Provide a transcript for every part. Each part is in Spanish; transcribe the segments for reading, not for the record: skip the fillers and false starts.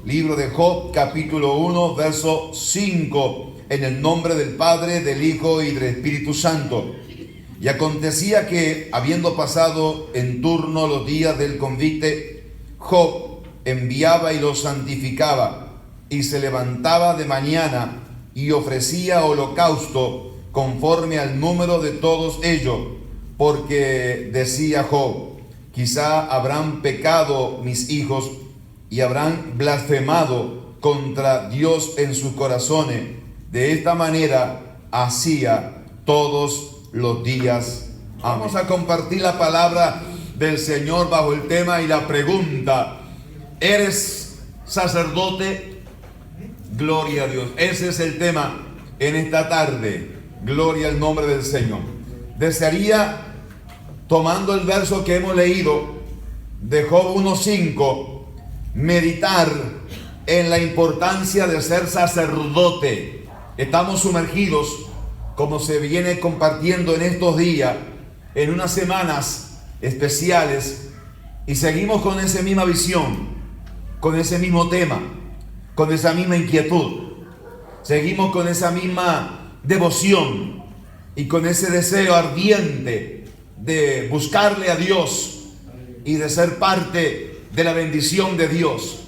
Libro de Job, capítulo 1, verso 5. En el nombre del Padre, del Hijo y del Espíritu Santo. Y acontecía que, habiendo pasado en turno los días del convite, Job enviaba y los santificaba, y se levantaba de mañana y ofrecía holocausto conforme al número de todos ellos, porque decía Job: quizá habrán pecado mis hijos y habrán blasfemado contra Dios en sus corazones. De esta manera hacía todos los días. Amén. Vamos a compartir la palabra del Señor bajo el tema y la pregunta: ¿eres sacerdote? Gloria a Dios. Ese es el tema en esta tarde. Gloria al nombre del Señor. Desearía, tomando el verso que hemos leído de Job 1:5, meditar en la importancia de ser sacerdote. Estamos sumergidos, como se viene compartiendo en estos días, en unas semanas especiales, y seguimos con esa misma visión, con ese mismo tema, con esa misma inquietud. Seguimos con esa misma devoción y con ese deseo ardiente de buscarle a Dios y de ser parte de la bendición de Dios,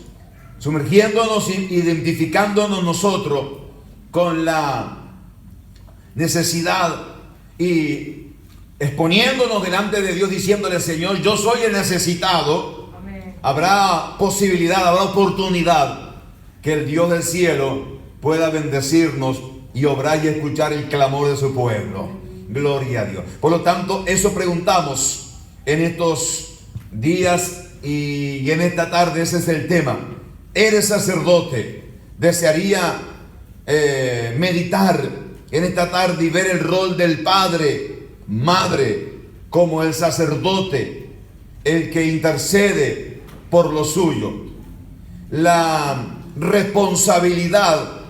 sumergiéndonos, identificándonos nosotros con la necesidad y exponiéndonos delante de Dios, diciéndole: Señor, yo soy el necesitado. Amén. Habrá posibilidad, habrá oportunidad que el Dios del cielo pueda bendecirnos y obrar y escuchar el clamor de su pueblo. Gloria a Dios. Por lo tanto, eso preguntamos en estos días y en esta tarde. Ese es el tema. ¿Eres sacerdote? Desearía meditar en esta tarde y ver el rol del padre, madre, como el sacerdote, el que intercede por lo suyo. La responsabilidad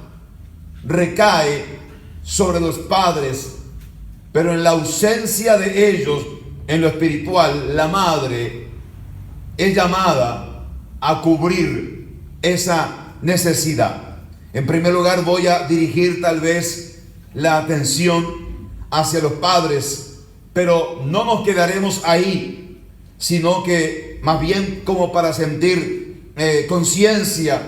recae sobre los padres, pero en la ausencia de ellos, en lo espiritual, la madre es llamada a cubrir esa necesidad. En primer lugar, voy a dirigir tal vez la atención hacia los padres, pero no nos quedaremos ahí, sino que más bien como para sentir conciencia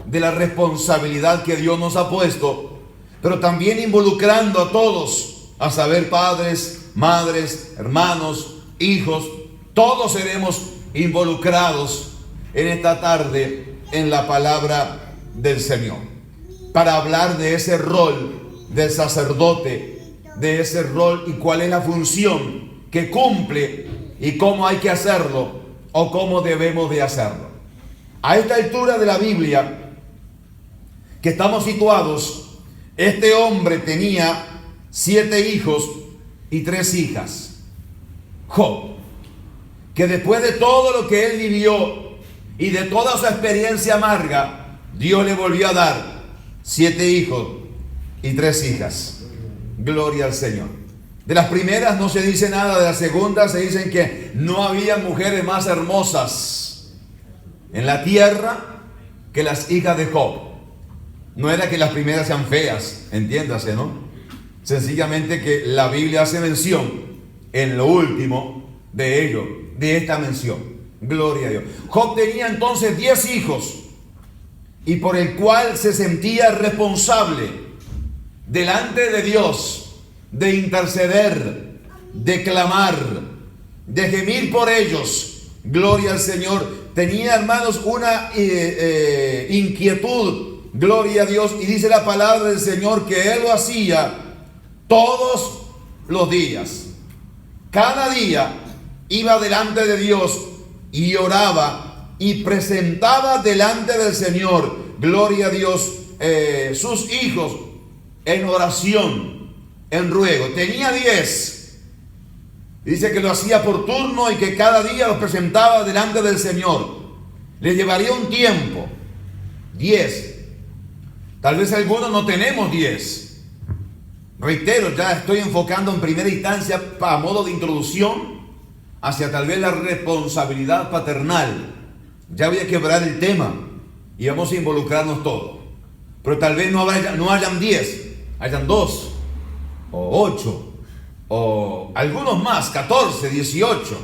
de la responsabilidad que Dios nos ha puesto, pero también involucrando a todos, a saber, padres, madres, hermanos, hijos. Todos seremos involucrados en esta tarde en la palabra del Señor, para hablar de ese rol del sacerdote, de ese rol y cuál es la función que cumple y cómo hay que hacerlo o cómo debemos de hacerlo. A esta altura de la Biblia que estamos situados, este hombre tenía 7 hijos y 3 hijas. Job, que después de todo lo que él vivió y de toda su experiencia amarga, Dios le volvió a dar 7 hijos y 3 hijas. Gloria al Señor. De las primeras no se dice nada, de las segundas se dicen que no había mujeres más hermosas en la tierra que las hijas de Job. No era que las primeras sean feas, entiéndase, ¿no? Sencillamente que la Biblia hace mención en lo último de ello, de esta mención. Gloria a Dios. Job tenía entonces 10 hijos, y por el cual se sentía responsable delante de Dios de interceder, de clamar, de gemir por ellos. Gloria al Señor. Tenía, hermanos, una inquietud. Gloria a Dios. Y dice la palabra del Señor que él lo hacía todos los días. Cada día iba delante de Dios y oraba y presentaba delante del Señor, gloria a Dios, sus hijos en oración, en ruego. Tenía 10. Dice que lo hacía por turno y que cada día los presentaba delante del Señor. Le llevaría un tiempo. 10. Tal vez algunos no tenemos 10. Reitero, ya estoy enfocando en primera instancia a modo de introducción hacia tal vez la responsabilidad paternal. Ya voy a quebrar el tema y vamos a involucrarnos todos. Pero tal vez no hayan 10, hayan 2 o 8 o algunos más, 14, 18.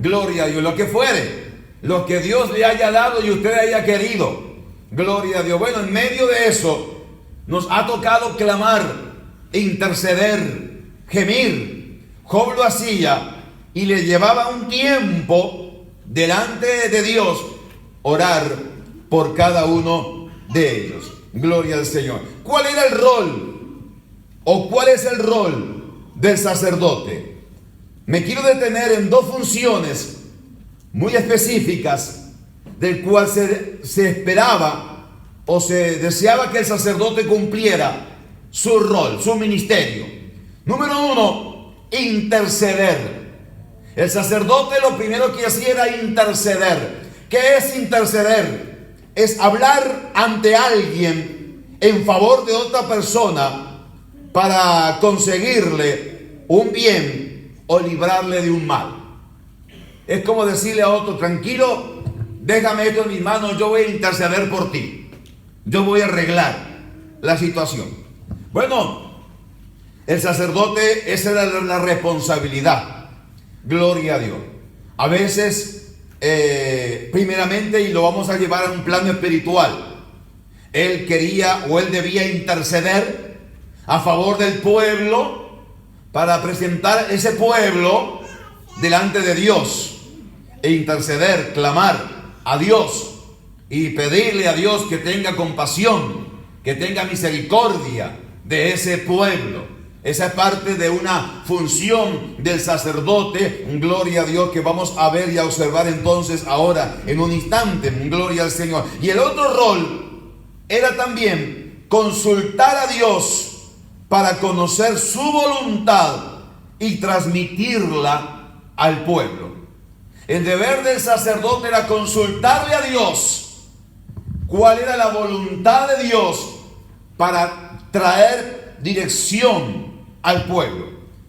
Gloria a Dios, lo que fuere, lo que Dios le haya dado y usted haya querido. Gloria a Dios. Bueno, en medio de eso nos ha tocado clamar, interceder, gemir. Job lo hacía y le llevaba un tiempo delante de Dios orar por cada uno de ellos. Gloria al Señor. ¿Cuál era el rol o cuál es el rol del sacerdote? Me quiero detener en 2 funciones muy específicas del cual se esperaba o se deseaba que el sacerdote cumpliera su rol, su ministerio. Número 1, interceder. El sacerdote lo primero que hacía era interceder. ¿Qué es interceder? Es hablar ante alguien en favor de otra persona para conseguirle un bien o librarle de un mal. Es como decirle a otro: tranquilo, déjame esto en mis manos, yo voy a interceder por ti, yo voy a arreglar la situación. Bueno, el sacerdote, esa era la responsabilidad. Gloria a Dios. A veces, primeramente, y lo vamos a llevar a un plano espiritual, él quería o él debía interceder a favor del pueblo para presentar ese pueblo delante de Dios e interceder, clamar a Dios y pedirle a Dios que tenga compasión, que tenga misericordia de ese pueblo. Esa es parte de una función del sacerdote, gloria a Dios, que vamos a ver y a observar entonces ahora en un instante, gloria al Señor. Y el otro rol era también consultar a Dios para conocer su voluntad y transmitirla al pueblo. El deber del sacerdote era consultarle a Dios cuál era la voluntad de Dios para traer dirección al pueblo.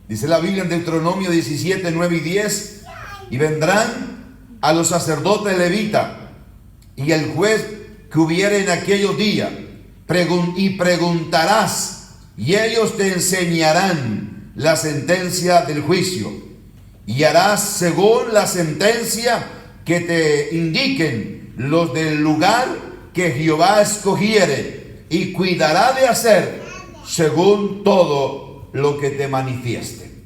Dice la Biblia en Deuteronomio 17, 9 y 10: y vendrán a los sacerdotes levitas y el juez que hubiere en aquellos días, y preguntarás, y ellos te enseñarán la sentencia del juicio, y harás según la sentencia que te indiquen los del lugar que Jehová escogiere, y cuidará de hacer según todo lo que te manifieste.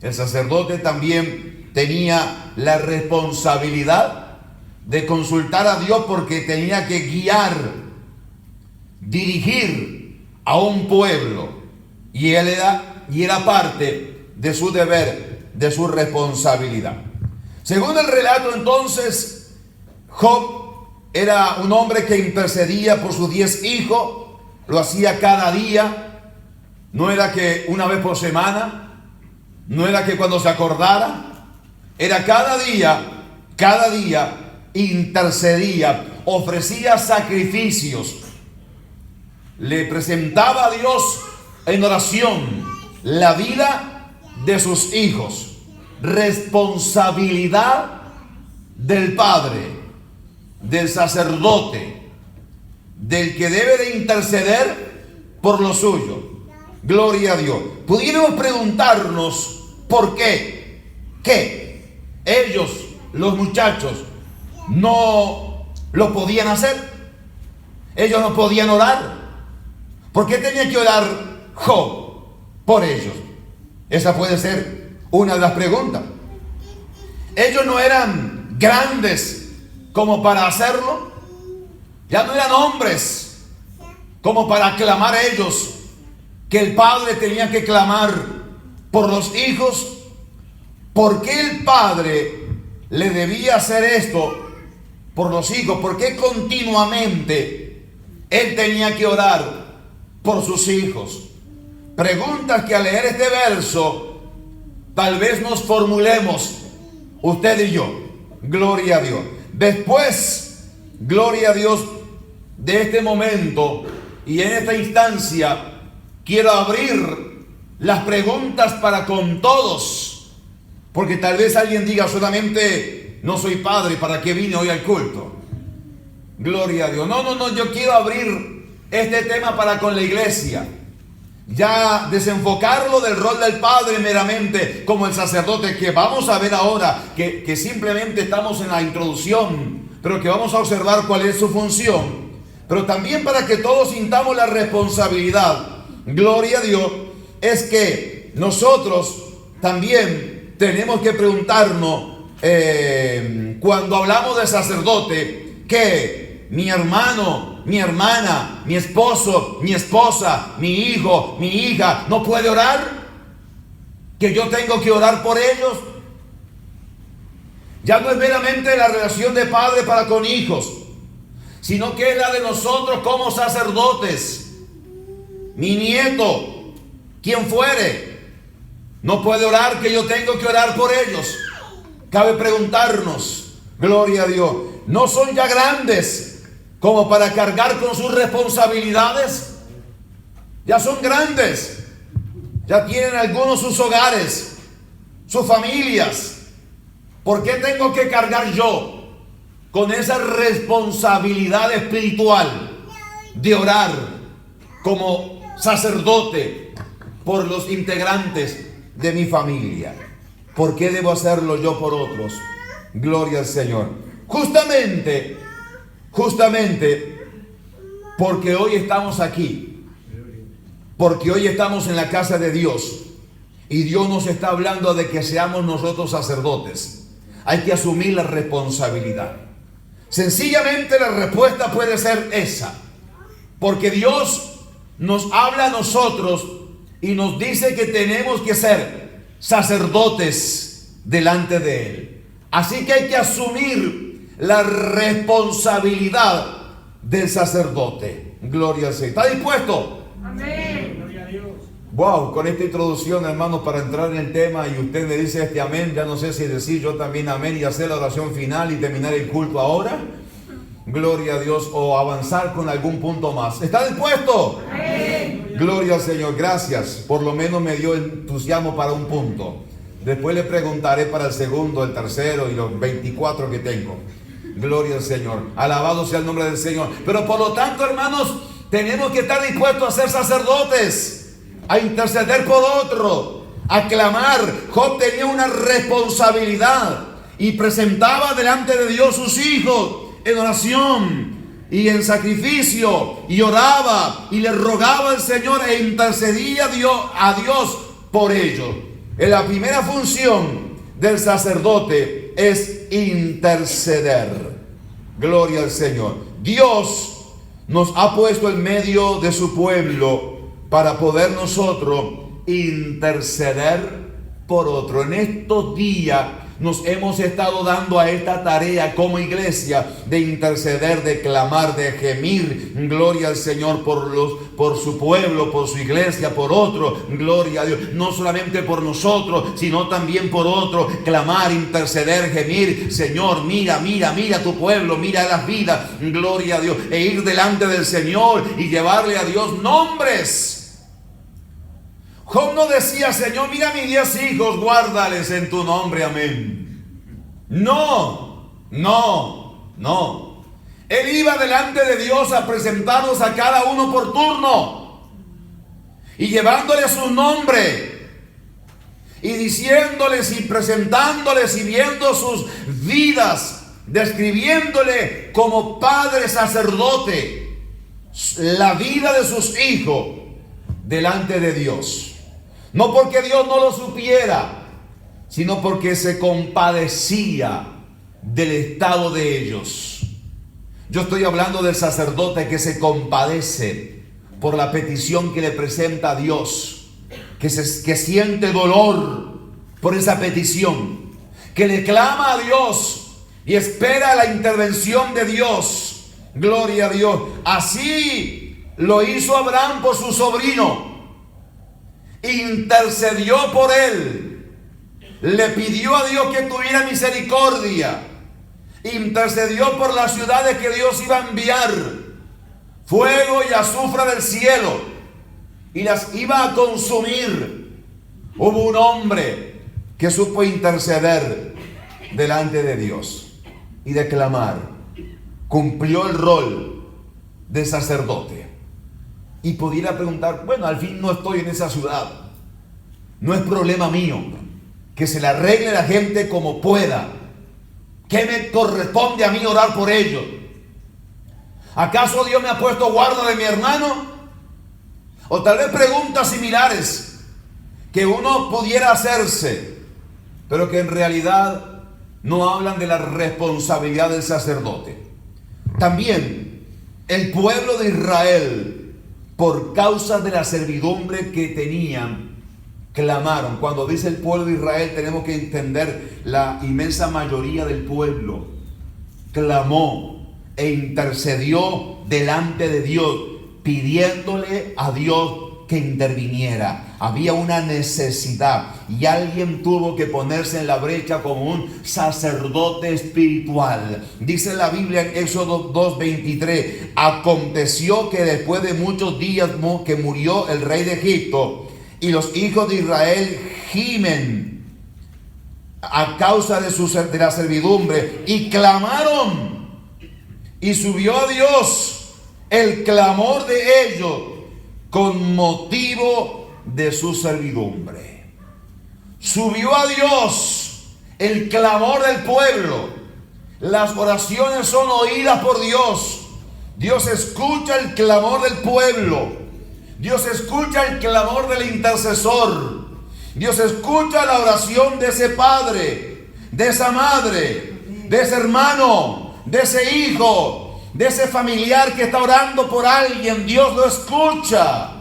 El sacerdote también tenía la responsabilidad de consultar a Dios, porque tenía que guiar, dirigir a un pueblo, y era parte de su deber, de su responsabilidad. Según el relato, entonces, Job era un hombre que intercedía por sus 10 hijos, lo hacía cada día, no era que una vez por semana, no era que cuando se acordara, era cada día intercedía, ofrecía sacrificios, le presentaba a Dios en oración la vida de sus hijos. Responsabilidad del padre, del sacerdote, del que debe de interceder por lo suyo. Gloria a Dios. Pudiéramos preguntarnos por qué. ¿Qué? Ellos, los muchachos, no lo podían hacer. Ellos no podían orar. ¿Por qué tenía que orar Job por ellos? Esa puede ser una de las preguntas. Ellos no eran grandes como para hacerlo. Ya no eran hombres como para clamar ellos que el padre tenía que clamar por los hijos. ¿Por qué el padre le debía hacer esto por los hijos? ¿Por qué continuamente él tenía que orar por sus hijos? Preguntas que al leer este verso tal vez nos formulemos usted y yo. Gloria a Dios. Después, gloria a Dios, de este momento y en esta instancia quiero abrir las preguntas para con todos, porque tal vez alguien diga: solamente no soy padre, ¿para qué vine hoy al culto? Gloria a Dios. No, yo quiero abrir este tema para con la iglesia. Ya desenfocarlo del rol del padre meramente como el sacerdote, que vamos a ver ahora, que simplemente estamos en la introducción, pero que vamos a observar cuál es su función. Pero también para que todos sintamos la responsabilidad, gloria a Dios, es que nosotros también tenemos que preguntarnos, cuando hablamos de sacerdote, que mi hermano, mi hermana, mi esposo, mi esposa, mi hijo, mi hija, ¿no puede orar? ¿Que yo tengo que orar por ellos? Ya no es meramente la relación de padre para con hijos, sino que es la de nosotros como sacerdotes. Mi nieto, quien fuere, no puede orar, que yo tengo que orar por ellos. Cabe preguntarnos, gloria a Dios, ¿no son ya grandes como para cargar con sus responsabilidades? Ya son grandes, ya tienen algunos sus hogares, sus familias. ¿Por qué tengo que cargar yo con esa responsabilidad espiritual de orar como sacerdote por los integrantes de mi familia? ¿Por qué debo hacerlo yo por otros? Gloria al Señor. Justamente porque hoy estamos aquí, porque hoy estamos en la casa de Dios y Dios nos está hablando de que seamos nosotros sacerdotes. Hay que asumir la responsabilidad. Sencillamente la respuesta puede ser esa, porque Dios nos habla a nosotros y nos dice que tenemos que ser sacerdotes delante de Él. Así que hay que asumir la responsabilidad del sacerdote. Gloria al Señor. ¿Está dispuesto? Amén. Wow, con esta introducción, hermanos, para entrar en el tema, y usted me dice este amén, ya no sé si decir yo también amén y hacer la oración final y terminar el culto ahora. Gloria a Dios, o avanzar con algún punto más. ¿Está dispuesto? Amén. Gloria al Señor, gracias. Por lo menos me dio entusiasmo para un punto. Después le preguntaré para el segundo, el tercero y los 24 que tengo. Gloria al Señor. Alabado sea el nombre del Señor. Pero por lo tanto, hermanos, tenemos que estar dispuestos a ser sacerdotes, a interceder por otro, a clamar. Job tenía una responsabilidad y presentaba delante de Dios sus hijos en oración y en sacrificio, y oraba y le rogaba al Señor e intercedía a Dios por ellos. La primera función del sacerdote es interceder. Gloria al Señor. Dios nos ha puesto en medio de su pueblo para poder nosotros interceder por otro. En estos días nos hemos estado dando a esta tarea como iglesia de interceder, de clamar, de gemir, gloria al Señor, por su pueblo, por su iglesia, por otro, gloria a Dios, no solamente por nosotros, sino también por otro, clamar, interceder, gemir. Señor, mira tu pueblo, mira las vidas, gloria a Dios, e ir delante del Señor y llevarle a Dios nombres. Job no decía, Señor, mira mis 10 hijos, guárdales en tu nombre, amén. No. Él iba delante de Dios a presentarlos a cada uno por turno y llevándole su nombre y diciéndoles y presentándoles y viendo sus vidas, describiéndole como padre sacerdote la vida de sus hijos delante de Dios. No porque Dios no lo supiera, sino porque se compadecía del estado de ellos. Yo estoy hablando del sacerdote que se compadece por la petición que le presenta a Dios, que siente dolor por esa petición, que le clama a Dios y espera la intervención de Dios. Gloria a Dios. Así lo hizo Abraham por su sobrino. Intercedió por él, le pidió a Dios que tuviera misericordia, intercedió por las ciudades que Dios iba a enviar fuego y azufre del cielo y las iba a consumir. Hubo un hombre que supo interceder delante de Dios y declamar. cumplió el rol de sacerdote. Y pudiera preguntar, bueno, al fin no estoy en esa ciudad, no es problema mío, que se le arregle la gente como pueda. ¿Qué me corresponde a mí orar por ellos? ¿Acaso Dios me ha puesto guarda de mi hermano? O tal vez preguntas similares que uno pudiera hacerse, pero que en realidad no hablan de la responsabilidad del sacerdote. También el pueblo de Israel, por causa de la servidumbre que tenían, clamaron. Cuando dice el pueblo de Israel, tenemos que entender la inmensa mayoría del pueblo clamó e intercedió delante de Dios, pidiéndole a Dios que interviniera. Había una necesidad y alguien tuvo que ponerse en la brecha como un sacerdote espiritual. Dice la Biblia en Éxodo 2:23: aconteció que después de muchos días que murió el rey de Egipto, y los hijos de Israel gimen a causa de la servidumbre, y clamaron, y subió a Dios el clamor de ellos con motivo de su servidumbre. Subió a Dios el clamor del pueblo. Las oraciones son oídas por Dios. Dios escucha el clamor del pueblo. Dios escucha el clamor del intercesor. Dios escucha la oración de ese padre, de esa madre, de ese hermano, de ese hijo, de ese familiar que está orando por alguien. Dios lo escucha.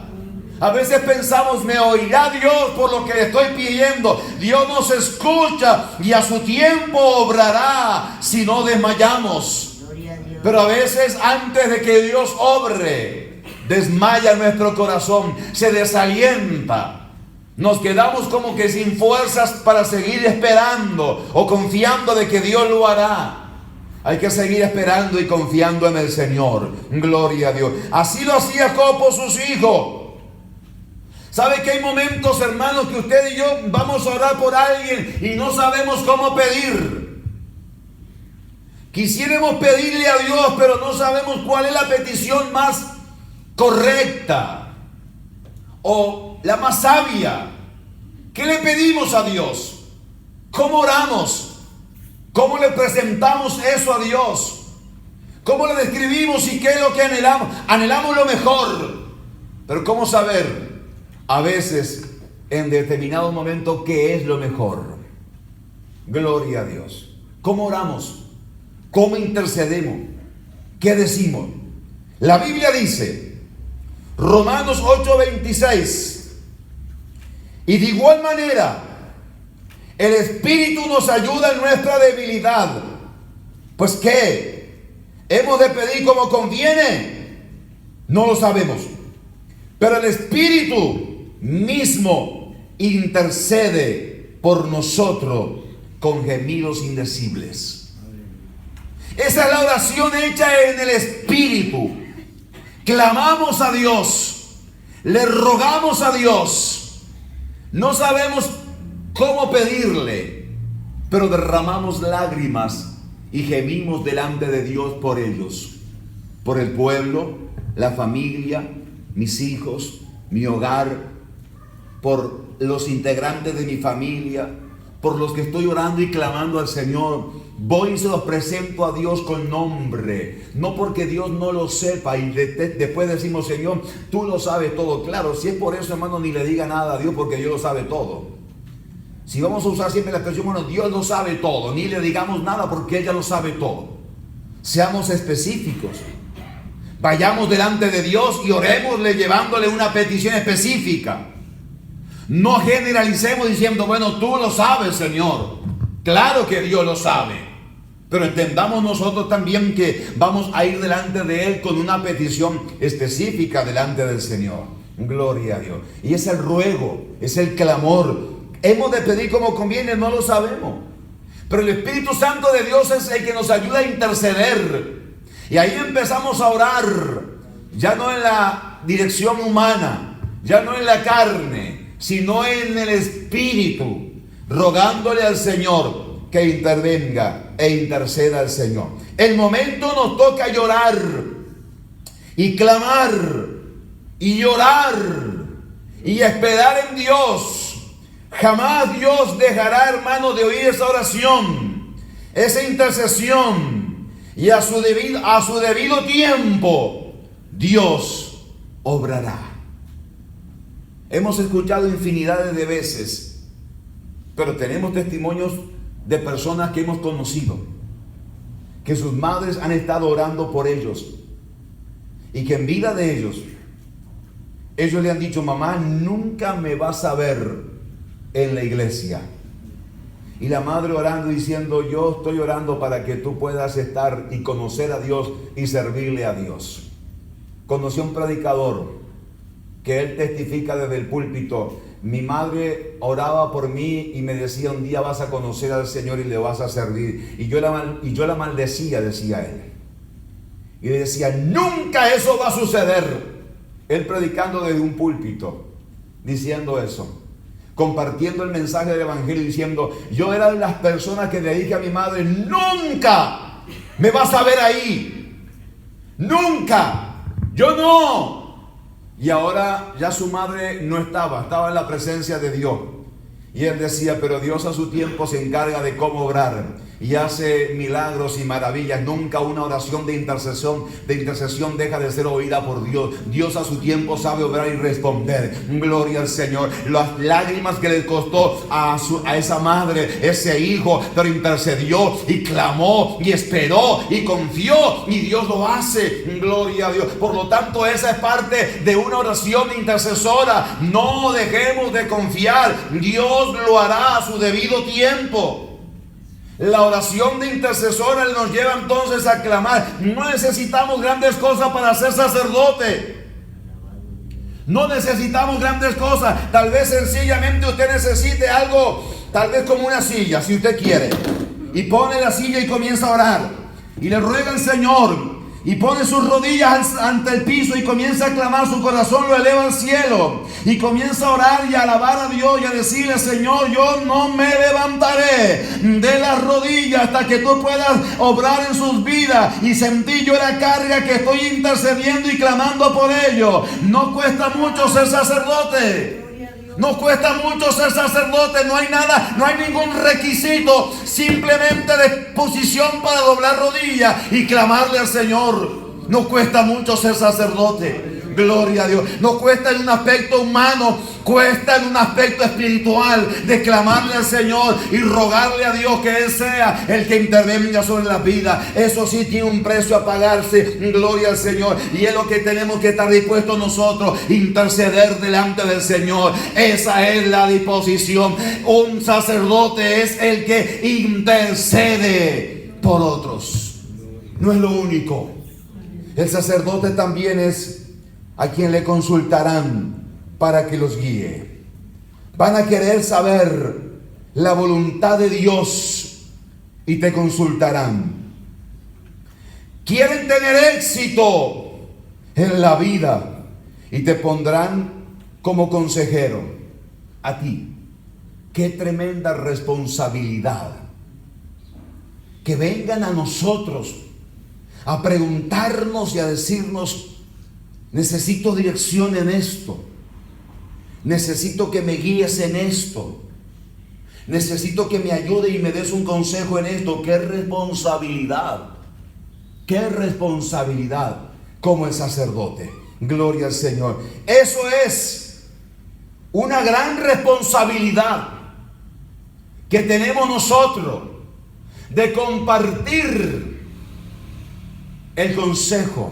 A veces pensamos, ¿me oirá Dios por lo que le estoy pidiendo? Dios nos escucha y a su tiempo obrará si no desmayamos. Pero a veces antes de que Dios obre, desmaya nuestro corazón, se desalienta. Nos quedamos como que sin fuerzas para seguir esperando o confiando de que Dios lo hará. Hay que seguir esperando y confiando en el Señor. Gloria a Dios. Así lo hacía Jacob por sus hijos. ¿Sabe que hay momentos, hermanos, que usted y yo vamos a orar por alguien y no sabemos cómo pedir? Quisiéramos pedirle a Dios, pero no sabemos cuál es la petición más correcta o la más sabia. ¿Qué le pedimos a Dios? ¿Cómo oramos? ¿Cómo le presentamos eso a Dios? ¿Cómo le describimos y qué es lo que anhelamos? Anhelamos lo mejor, pero ¿cómo saber a veces en determinado momento qué es lo mejor? Gloria a Dios. ¿Cómo oramos? ¿Cómo intercedemos? ¿Qué decimos? La Biblia dice, Romanos 8:26, y de igual manera el Espíritu nos ayuda en nuestra debilidad. Pues ¿qué? ¿Hemos de pedir como conviene? No lo sabemos. Pero el Espíritu mismo intercede por nosotros con gemidos indecibles. Esa es la oración hecha en el Espíritu. Clamamos a Dios, le rogamos a Dios. No sabemos cómo pedirle, pero derramamos lágrimas y gemimos delante de Dios por ellos, por el pueblo, la familia, mis hijos, mi hogar, por los integrantes de mi familia, por los que estoy orando y clamando al Señor. Voy y se los presento a Dios con nombre, no porque Dios no lo sepa y después decimos, Señor, tú lo sabes todo. Claro, si es por eso, hermano, ni le diga nada a Dios, porque Dios lo sabe todo. Si vamos a usar siempre la expresión, bueno, Dios lo sabe todo, ni le digamos nada porque ella lo sabe todo. Seamos específicos. Vayamos delante de Dios y orémosle llevándole una petición específica. No generalicemos diciendo, bueno, tú lo sabes, Señor. Claro que Dios lo sabe. Pero entendamos nosotros también que vamos a ir delante de Él con una petición específica delante del Señor. Gloria a Dios. Y es el ruego, es el clamor. ¿Hemos de pedir como conviene? No lo sabemos. Pero el Espíritu Santo de Dios es el que nos ayuda a interceder. Y ahí empezamos a orar, ya no en la dirección humana, ya no en la carne, sino en el Espíritu, rogándole al Señor que intervenga e interceda al Señor. El momento nos toca llorar y clamar y llorar y esperar en Dios. Jamás Dios dejará, hermano, de oír esa oración, esa intercesión, y a su debido tiempo Dios obrará. Hemos escuchado infinidades de veces, pero tenemos testimonios de personas que hemos conocido, que sus madres han estado orando por ellos, y que en vida de ellos le han dicho: mamá, nunca me vas a ver en la iglesia. Y la madre orando diciendo: yo estoy orando para que tú puedas estar y conocer a Dios y servirle a Dios. Conocí a un predicador que él testifica desde el púlpito: mi madre oraba por mí y me decía: un día vas a conocer al Señor y le vas a servir. Y yo la maldecía, decía él. Y le decía: nunca eso va a suceder. Él predicando desde un púlpito, diciendo eso, compartiendo el mensaje del evangelio, diciendo: yo era de las personas que le dije a mi madre: nunca me vas a ver ahí, nunca, yo no. Y ahora ya su madre no estaba en la presencia de Dios. Y él decía: pero Dios a su tiempo se encarga de cómo obrar y hace milagros y maravillas. Nunca una oración de intercesión deja de ser oída por Dios. Dios a su tiempo sabe obrar y responder. Gloria al Señor. Las lágrimas que le costó a esa madre, ese hijo, pero intercedió y clamó y esperó y confió, y Dios lo hace. Gloria a Dios. Por lo tanto, esa es parte de una oración intercesora. No dejemos de confiar. Dios lo hará a su debido tiempo. La oración de intercesora nos lleva entonces a clamar. No necesitamos grandes cosas para ser sacerdote. No necesitamos grandes cosas. Tal vez sencillamente usted necesite algo, tal vez como una silla, si usted quiere. Y pone la silla y comienza a orar. Y le ruega al Señor. Y pone sus rodillas ante el piso y comienza a clamar. Su corazón lo eleva al cielo. Y comienza a orar y a alabar a Dios y a decirle: Señor, yo no me levantaré de las rodillas hasta que tú puedas obrar en sus vidas y sentir yo la carga que estoy intercediendo y clamando por ellos. No cuesta mucho ser sacerdote. No cuesta mucho ser sacerdote, no hay nada, no hay ningún requisito, simplemente disposición para doblar rodillas y clamarle al Señor. No cuesta mucho ser sacerdote. Gloria a Dios. No cuesta en un aspecto humano, cuesta en un aspecto espiritual, de clamarle al Señor y rogarle a Dios que Él sea el que intervenga sobre la vida. Eso sí tiene un precio a pagarse. Gloria al Señor. Y es lo que tenemos que estar dispuestos nosotros, interceder delante del Señor. Esa es la disposición. Un sacerdote es el que intercede por otros. No es lo único. El sacerdote también es a quien le consultarán para que los guíe. Van a querer saber la voluntad de Dios y te consultarán. Quieren tener éxito en la vida y te pondrán como consejero a ti. Qué tremenda responsabilidad. Que vengan a nosotros a preguntarnos y a decirnos: necesito dirección en esto. Necesito que me guíes en esto. Necesito que me ayude y me des un consejo en esto. ¡Qué responsabilidad! ¡Qué responsabilidad como el sacerdote! Gloria al Señor. Eso es una gran responsabilidad que tenemos nosotros, de compartir el consejo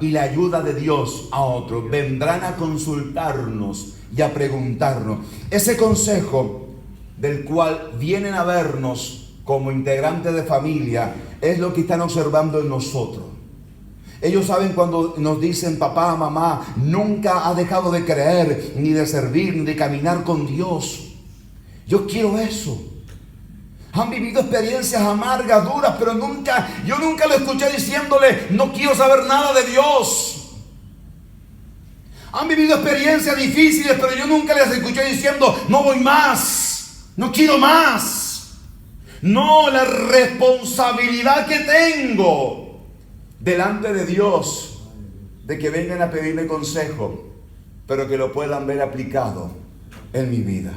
y la ayuda de Dios a otros. Vendrán a consultarnos y a preguntarnos. Ese consejo del cual vienen a vernos como integrantes de familia es lo que están observando en nosotros. Ellos saben cuando nos dicen: papá, mamá, nunca ha dejado de creer, ni de servir, ni de caminar con Dios. Yo quiero eso. Han vivido experiencias amargas, duras, pero yo nunca lo escuché diciéndole: no quiero saber nada de Dios. Han vivido experiencias difíciles, pero yo nunca les escuché diciendo: no voy más, no quiero más. No, la responsabilidad que tengo delante de Dios, de que vengan a pedirme consejo, pero que lo puedan ver aplicado en mi vida.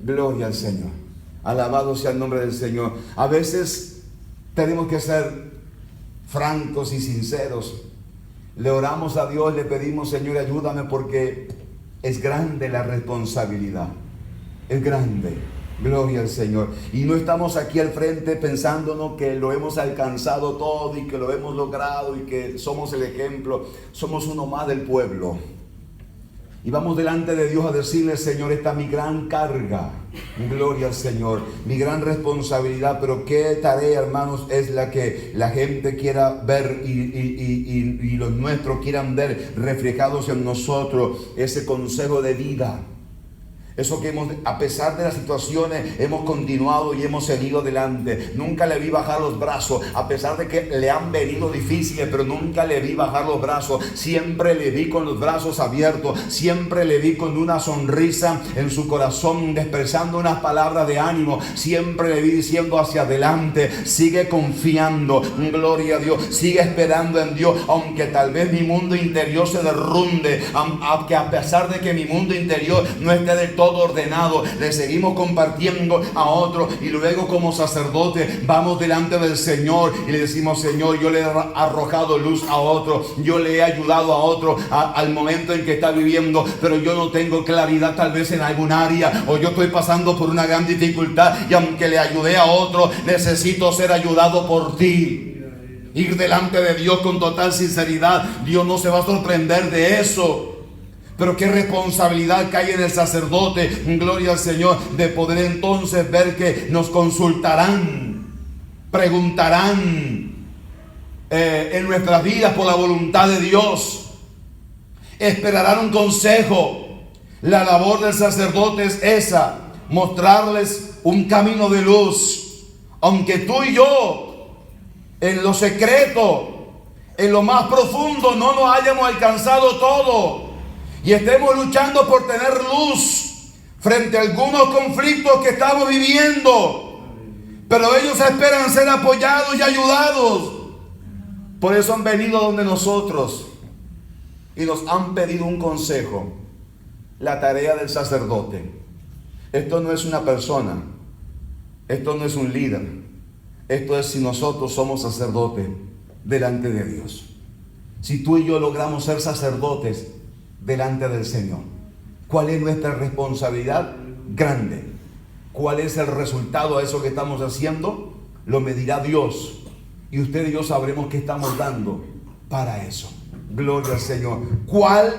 Gloria al Señor. Alabado sea el nombre del Señor. A veces tenemos que ser francos y sinceros. Le oramos a Dios, le pedimos: Señor, ayúdame, porque es grande la responsabilidad. Es grande. Gloria al Señor. Y no estamos aquí al frente pensándonos que lo hemos alcanzado todo y que lo hemos logrado y que somos el ejemplo. Somos uno más del pueblo. Y vamos delante de Dios a decirle: Señor, esta es mi gran carga. Gloria al Señor. Mi gran responsabilidad. Pero qué tarea, hermanos, es la que la gente quiera ver y los nuestros quieran ver reflejados en nosotros. Ese consejo de vida. Eso que a pesar de las situaciones, hemos continuado y hemos seguido adelante. Nunca le vi bajar los brazos, a pesar de que le han venido difíciles, pero nunca le vi bajar los brazos. Siempre le vi con los brazos abiertos, siempre le vi con una sonrisa en su corazón, expresando unas palabras de ánimo. Siempre le vi diciendo: hacia adelante, sigue confiando, gloria a Dios, sigue esperando en Dios, aunque tal vez mi mundo interior se derrumbe, que a pesar de que mi mundo interior no esté del todo ordenado, le seguimos compartiendo a otro. Y luego, como sacerdote, vamos delante del Señor y le decimos: Señor, yo le he arrojado luz a otro, yo le he ayudado a otro al momento en que está viviendo, pero yo no tengo claridad tal vez en algún área, o yo estoy pasando por una gran dificultad, y aunque le ayudé a otro, necesito ser ayudado por ti. Ir delante de Dios con total sinceridad. Dios no se va a sorprender de eso. Pero qué responsabilidad cae en el sacerdote, gloria al Señor, de poder entonces ver que nos consultarán, preguntarán en nuestras vidas por la voluntad de Dios, esperarán un consejo. La labor del sacerdote es esa: mostrarles un camino de luz. Aunque tú y yo, en lo secreto, en lo más profundo, no nos hayamos alcanzado todo y estemos luchando por tener luz frente a algunos conflictos que estamos viviendo, pero ellos esperan ser apoyados y ayudados. Por eso han venido donde nosotros y nos han pedido un consejo. La tarea del sacerdote. Esto no es una persona, esto no es un líder, esto es si nosotros somos sacerdotes delante de Dios. Si tú y yo logramos ser sacerdotes delante del Señor, ¿cuál es nuestra responsabilidad? Grande. ¿Cuál es el resultado de eso que estamos haciendo? Lo medirá Dios, y usted y yo sabremos qué estamos dando para eso. Gloria al Señor. ¿Cuál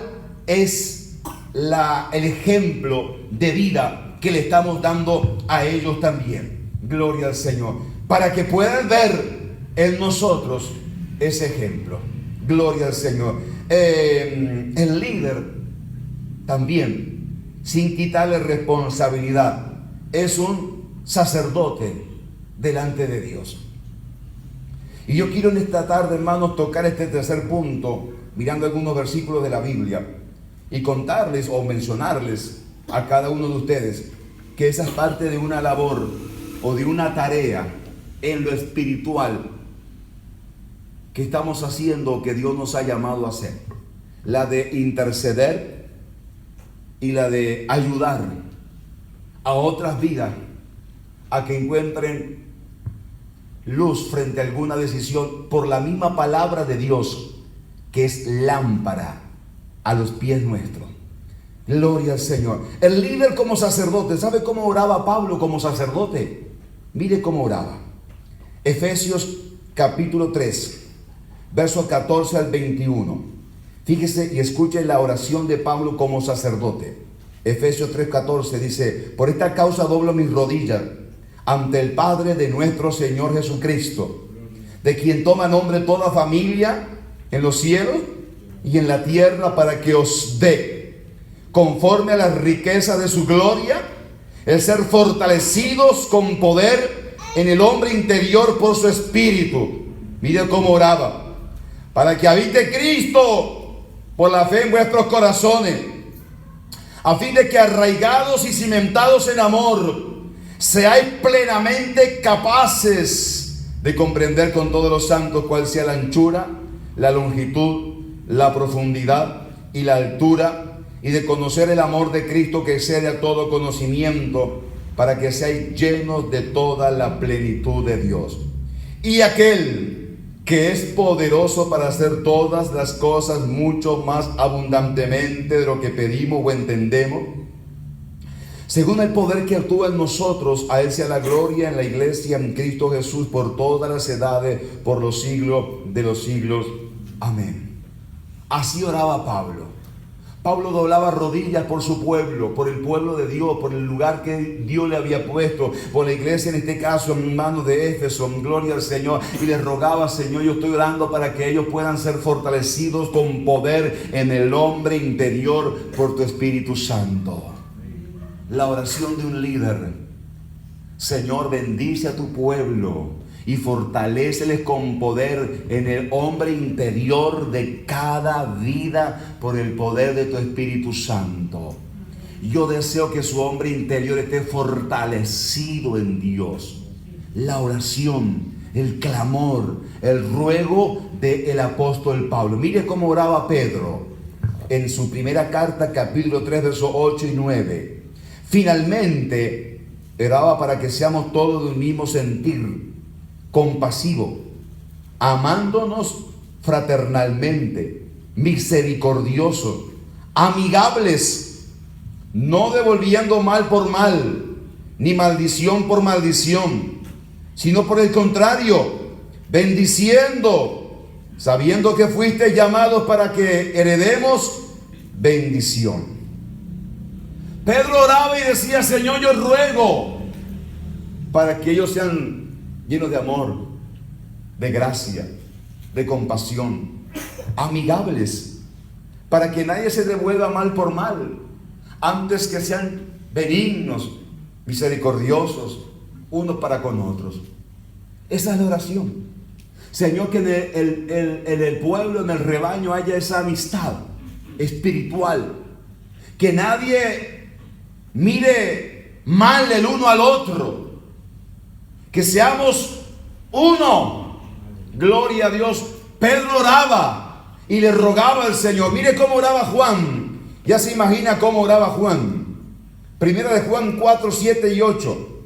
es el ejemplo de vida que le estamos dando a ellos también? Gloria al Señor. Para que puedan ver en nosotros ese ejemplo. Gloria al Señor. El líder también, sin quitarle responsabilidad, es un sacerdote delante de Dios. Y yo quiero en esta tarde, hermanos, tocar este tercer punto, mirando algunos versículos de la Biblia, y contarles o mencionarles a cada uno de ustedes que esa es parte de una labor o de una tarea en lo espiritual que estamos haciendo, que Dios nos ha llamado a hacer: la de interceder y la de ayudar a otras vidas a que encuentren luz frente a alguna decisión por la misma palabra de Dios, que es lámpara a los pies nuestros. Gloria al Señor. El líder como sacerdote, ¿sabe cómo oraba Pablo como sacerdote? Mire cómo oraba. Efesios capítulo 3, versos 14 al 21. Fíjese y escuche la oración de Pablo como sacerdote. Efesios 3:14 dice: por esta causa doblo mis rodillas ante el Padre de nuestro Señor Jesucristo, de quien toma nombre toda familia en los cielos y en la tierra, para que os dé, conforme a la riqueza de su gloria, el ser fortalecidos con poder en el hombre interior por su espíritu. Mire cómo oraba: para que habite Cristo por la fe en vuestros corazones, a fin de que, arraigados y cimentados en amor, seáis plenamente capaces de comprender con todos los santos cuál sea la anchura, la longitud, la profundidad y la altura, y de conocer el amor de Cristo que excede a todo conocimiento, para que seáis llenos de toda la plenitud de Dios. Y aquel que es poderoso para hacer todas las cosas mucho más abundantemente de lo que pedimos o entendemos, según el poder que actúa en nosotros, a Él sea la gloria en la iglesia, en Cristo Jesús, por todas las edades, por los siglos de los siglos. Amén. Así oraba Pablo. Pablo doblaba rodillas por su pueblo, por el pueblo de Dios, por el lugar que Dios le había puesto, por la iglesia, en este caso, en manos de Éfeso, en gloria al Señor, y les rogaba: Señor, yo estoy orando para que ellos puedan ser fortalecidos con poder en el hombre interior por tu Espíritu Santo. La oración de un líder: Señor, bendice a tu pueblo y fortaléceles con poder en el hombre interior de cada vida por el poder de tu Espíritu Santo. Yo deseo que su hombre interior esté fortalecido en Dios. La oración, el clamor, el ruego del apóstol Pablo. Mire cómo oraba Pedro en su primera carta, capítulo 3, versos 8 y 9. Finalmente, oraba para que seamos todos de un mismo sentir, compasivo, amándonos fraternalmente, misericordiosos, amigables, no devolviendo mal por mal, ni maldición por maldición, sino por el contrario, bendiciendo, sabiendo que fuiste llamados para que heredemos bendición. Pedro oraba y decía: Señor, yo ruego para que ellos sean llenos de amor, de gracia, de compasión, amigables, para que nadie se devuelva mal por mal, antes que sean benignos, misericordiosos, unos para con otros. Esa es la oración. Señor, que en el pueblo, en el rebaño, haya esa amistad espiritual, que nadie mire mal el uno al otro, que seamos uno. Gloria a Dios. Pedro oraba y le rogaba al Señor. Mire cómo oraba Juan. Ya se imagina cómo oraba Juan. Primera de Juan 4, 7 y 8.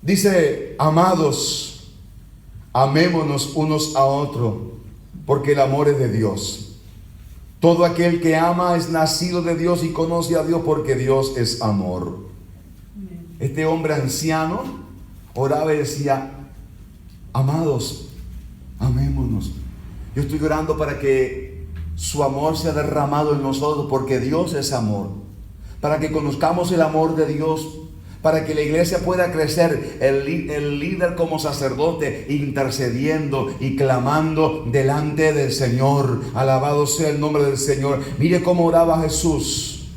Dice: amados, amémonos unos a otros, porque el amor es de Dios. Todo aquel que ama es nacido de Dios y conoce a Dios, porque Dios es amor. Este hombre anciano oraba y decía: amados, amémonos. Yo estoy orando para que su amor sea derramado en nosotros, porque Dios es amor. Para que conozcamos el amor de Dios, para que la iglesia pueda crecer, el líder como sacerdote intercediendo y clamando delante del Señor. Alabado sea el nombre del Señor. Mire cómo oraba Jesús.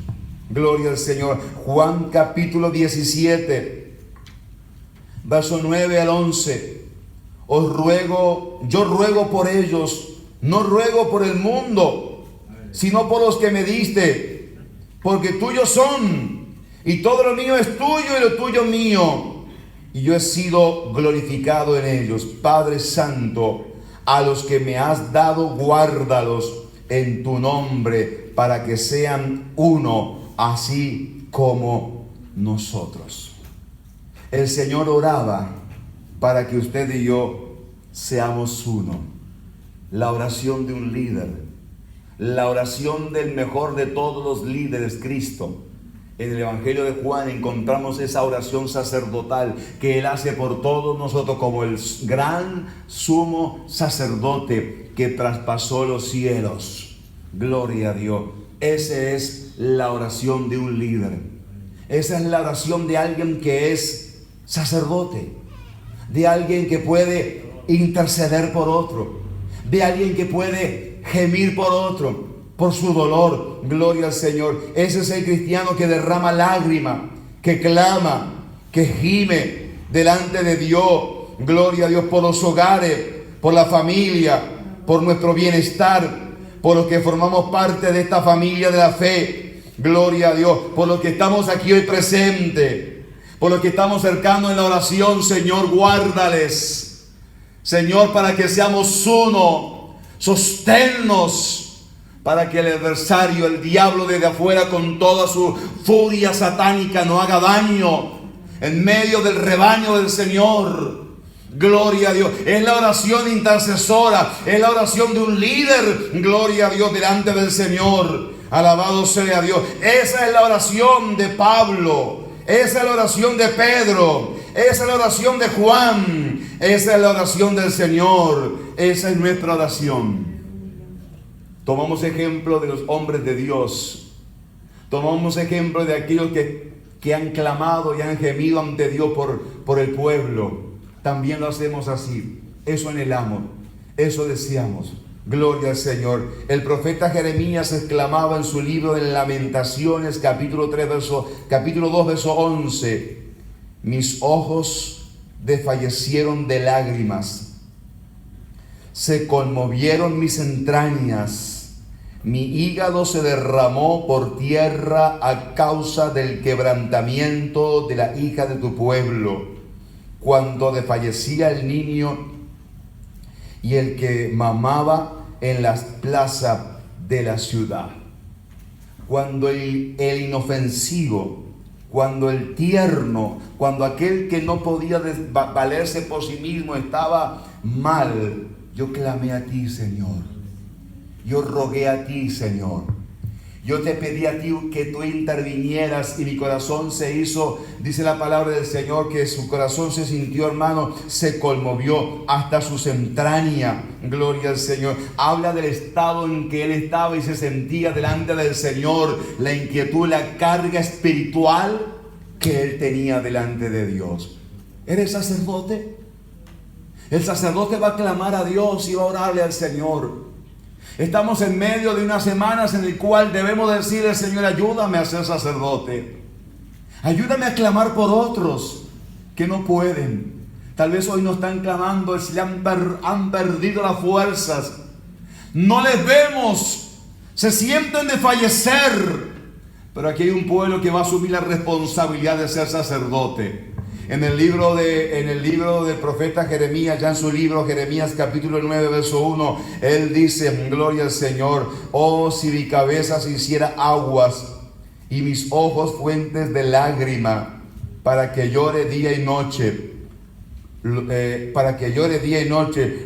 Gloria al Señor. Juan capítulo 17. Verso 9 al 11. Yo ruego por ellos, no ruego por el mundo, sino por los que me diste, porque tuyos son, y todo lo mío es tuyo y lo tuyo mío, y yo he sido glorificado en ellos. Padre Santo, a los que me has dado, guárdalos en tu nombre, para que sean uno, así como nosotros. El Señor oraba para que usted y yo seamos uno. La oración de un líder, la oración del mejor de todos los líderes, Cristo. En el Evangelio de Juan encontramos esa oración sacerdotal que Él hace por todos nosotros como el gran sumo sacerdote que traspasó los cielos. Gloria a Dios. Esa es la oración de un líder. Esa es la oración de alguien que es sacerdote, de alguien que puede interceder por otro, de alguien que puede gemir por otro, por su dolor. Gloria al Señor. Ese es el cristiano que derrama lágrima, que clama, que gime delante de Dios. Gloria a Dios, por los hogares, por la familia, por nuestro bienestar, por los que formamos parte de esta familia de la fe. Gloria a Dios, por los que estamos aquí hoy presentes, Por los que estamos cercanos en la oración, Señor, guárdales. Señor, para que seamos uno. Sosténnos para que el adversario, el diablo desde afuera con toda su furia satánica no haga daño en medio del rebaño del Señor. Gloria a Dios. Es la oración intercesora, es la oración de un líder. Gloria a Dios delante del Señor. Alabado sea Dios. Esa es la oración de Pablo. Esa es la oración de Pedro. Esa es la oración de Juan. Esa es la oración del Señor. Esa es nuestra oración. Tomamos ejemplo de los hombres de Dios. Tomamos ejemplo de aquellos que han clamado y han gemido ante Dios por el pueblo. También lo hacemos así. Eso anhelamos. Eso deseamos. Gloria al Señor. El profeta Jeremías exclamaba en su libro de Lamentaciones, capítulo 2, verso 11. Mis ojos desfallecieron de lágrimas. Se conmovieron mis entrañas. Mi hígado se derramó por tierra a causa del quebrantamiento de la hija de tu pueblo. Cuando desfallecía el niño y el que mamaba en las plazas de la ciudad. Cuando el inofensivo, cuando el tierno, cuando aquel que no podía valerse por sí mismo estaba mal, yo clamé a ti, Señor. Yo rogué a ti, Señor. Yo te pedí a ti que tú intervinieras y mi corazón se hizo, dice la palabra del Señor, que su corazón se sintió, hermano, se conmovió hasta sus entrañas. Gloria al Señor. Habla del estado en que él estaba y se sentía delante del Señor, la inquietud, la carga espiritual que él tenía delante de Dios. ¿Eres sacerdote? El sacerdote va a clamar a Dios y va a orarle al Señor. Estamos en medio de unas semanas en el cual debemos decirle: Señor, ayúdame a ser sacerdote. Ayúdame a clamar por otros que no pueden. Tal vez hoy no están clamando, han perdido las fuerzas. No les vemos, se sienten desfallecer. Pero aquí hay un pueblo que va a asumir la responsabilidad de ser sacerdote. En el libro del profeta Jeremías, ya en su libro Jeremías capítulo 9 verso 1, él dice: gloria al Señor, oh si mi cabeza se hiciera aguas y mis ojos fuentes de lágrima, para que llore día y noche,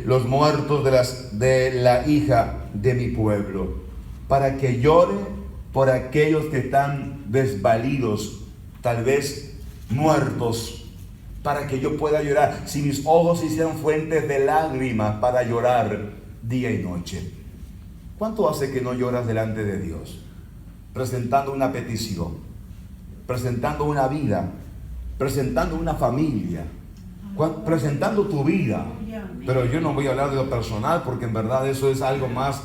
los muertos de la hija de mi pueblo, para que llore por aquellos que están desvalidos, tal vez muertos, para que yo pueda llorar. Si mis ojos se hicieran fuentes de lágrimas para llorar día y noche. ¿Cuánto hace que no lloras delante de Dios? Presentando una petición, presentando una vida, presentando una familia, presentando tu vida. Pero yo no voy a hablar de lo personal, porque en verdad eso es algo más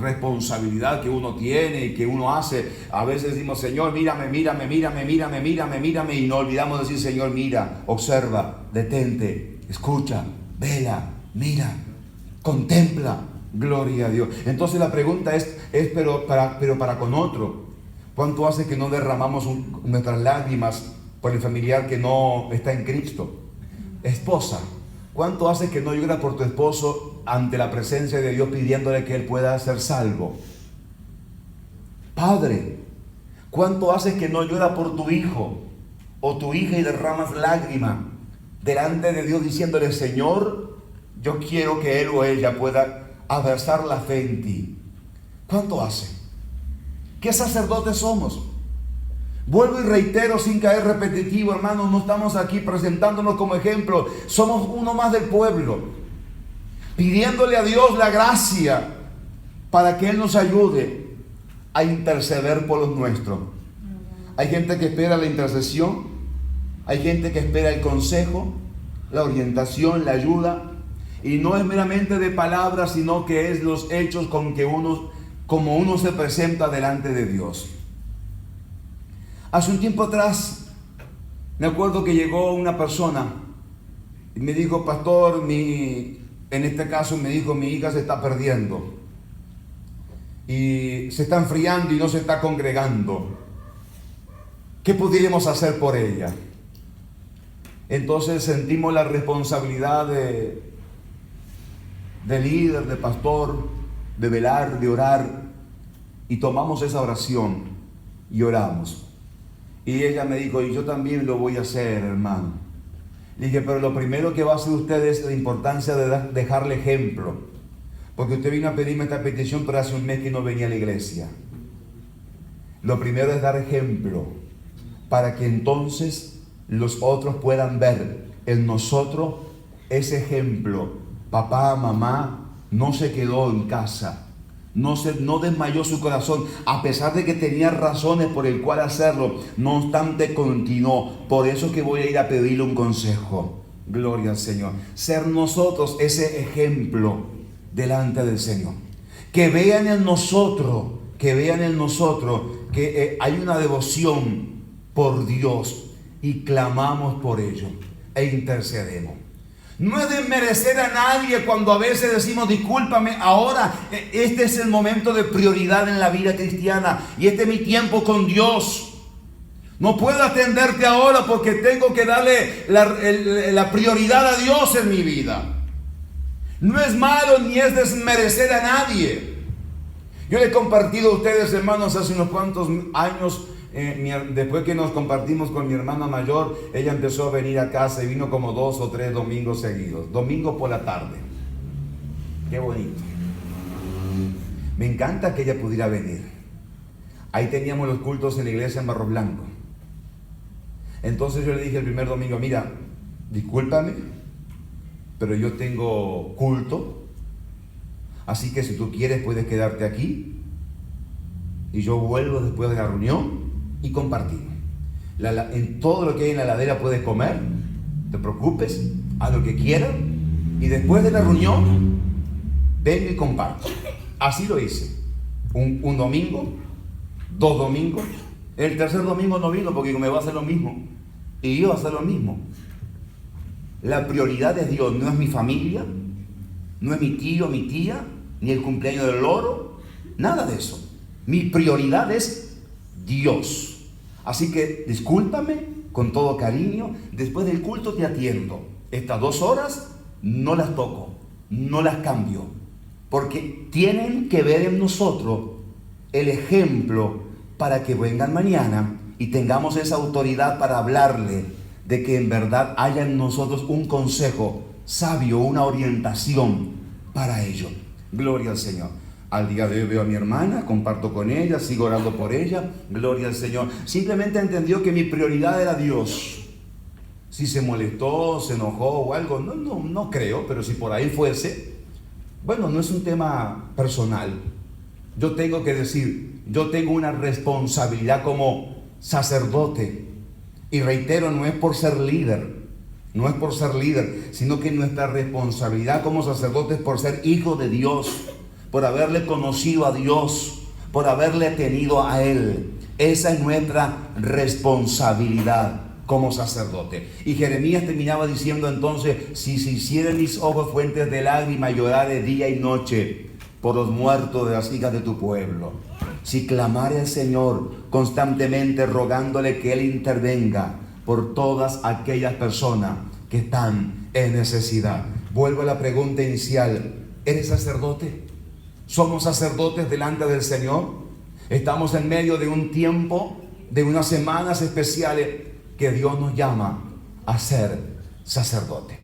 responsabilidad que uno tiene y que uno hace. A veces decimos: Señor, mírame, y no olvidamos decir: Señor, mira, observa, detente, escucha, vela, mira, contempla. Gloria a Dios. Entonces la pregunta es pero para con otro. ¿Cuánto hace que no derramamos nuestras lágrimas por el familiar que no está en Cristo? Esposa, ¿cuánto hace que no lloras por tu esposo ante la presencia de Dios pidiéndole que él pueda ser salvo? Padre, ¿cuánto hace que no lloras por tu hijo o tu hija y derramas lágrimas delante de Dios diciéndole: Señor, yo quiero que él o ella pueda abrazar la fe en ti? ¿Cuánto hace? ¿Qué sacerdotes somos? Vuelvo y reitero sin caer repetitivo, hermanos, no estamos aquí presentándonos como ejemplo. Somos uno más del pueblo, pidiéndole a Dios la gracia para que Él nos ayude a interceder por los nuestros. Hay gente que espera la intercesión, hay gente que espera el consejo, la orientación, la ayuda, y no es meramente de palabras, sino que es los hechos como uno se presenta delante de Dios. Hace un tiempo atrás, me acuerdo que llegó una persona y me dijo: pastor, en este caso me dijo: mi hija se está perdiendo y se está enfriando y no se está congregando. ¿qué pudiéramos hacer por ella? Entonces sentimos la responsabilidad de líder, de pastor, de velar, de orar, y tomamos esa oración y oramos. Y ella me dijo, y yo también lo voy a hacer, hermano. Le dije, pero lo primero que va a hacer usted es la importancia de dejarle ejemplo, porque usted vino a pedirme esta petición, pero hace un mes que no venía a la iglesia. Lo primero es dar ejemplo, para que entonces los otros puedan ver en nosotros ese ejemplo. Papá, mamá no se quedó en casa, no desmayó su corazón, a pesar de que tenía razones por el cual hacerlo, no obstante continuó. Por eso que voy a ir a pedirle un consejo. Gloria al Señor. Ser nosotros ese ejemplo delante del Señor. Que vean en nosotros que hay una devoción por Dios y clamamos por ello e intercedemos. No es desmerecer a nadie cuando a veces decimos, discúlpame, ahora este es el momento de prioridad en la vida cristiana y este es mi tiempo con Dios. No puedo atenderte ahora porque tengo que darle la prioridad a Dios en mi vida. No es malo ni es desmerecer a nadie. Yo le he compartido a ustedes, hermanos, hace unos cuantos años, después que nos compartimos con mi hermana mayor, ella empezó a venir a casa y vino como 2 o 3 domingos seguidos, domingo por la tarde. Qué bonito. Me encanta que ella pudiera venir. Ahí teníamos los cultos en la iglesia en Barro Blanco. Entonces yo le dije el primer domingo, mira, discúlpame, pero yo tengo culto, así que si tú quieres puedes quedarte aquí y yo vuelvo después de la reunión y compartimos. En todo lo que hay en la heladera puedes comer, no te preocupes, haz lo que quieras y después de la reunión vengo y comparto. Así lo hice. Un domingo, 2 domingos. El tercer domingo no vino porque me va a hacer lo mismo y yo voy a hacer lo mismo. La prioridad es Dios, no es mi familia, no es mi tío, mi tía, ni el cumpleaños del loro, nada de eso. Mi prioridad es Dios. Así que discúlpame con todo cariño, después del culto te atiendo. Estas 2 horas no las toco, no las cambio, porque tienen que ver en nosotros el ejemplo para que vengan mañana y tengamos esa autoridad para hablarle de que en verdad haya en nosotros un consejo sabio, una orientación para ello. Gloria al Señor. Al día de hoy veo a mi hermana, comparto con ella, sigo orando por ella. Gloria al Señor. Simplemente entendió que mi prioridad era Dios. Si se molestó, se enojó o algo, no creo, pero si por ahí fuese, bueno, no es un tema personal. Yo tengo que decir, yo tengo una responsabilidad como sacerdote. Y reitero, no es por ser líder, sino que nuestra responsabilidad como sacerdotes por ser hijo de Dios, por haberle conocido a Dios, por haberle tenido a Él. Esa es nuestra responsabilidad como sacerdote. Y Jeremías terminaba diciendo entonces, si se hicieran mis ojos fuentes de lágrimas, lloraré día y noche por los muertos de las hijas de tu pueblo. Si clamare al Señor constantemente rogándole que Él intervenga por todas aquellas personas que están en necesidad. Vuelvo a la pregunta inicial, ¿eres sacerdote? ¿Somos sacerdotes delante del Señor? Estamos en medio de un tiempo, de unas semanas especiales que Dios nos llama a ser sacerdote.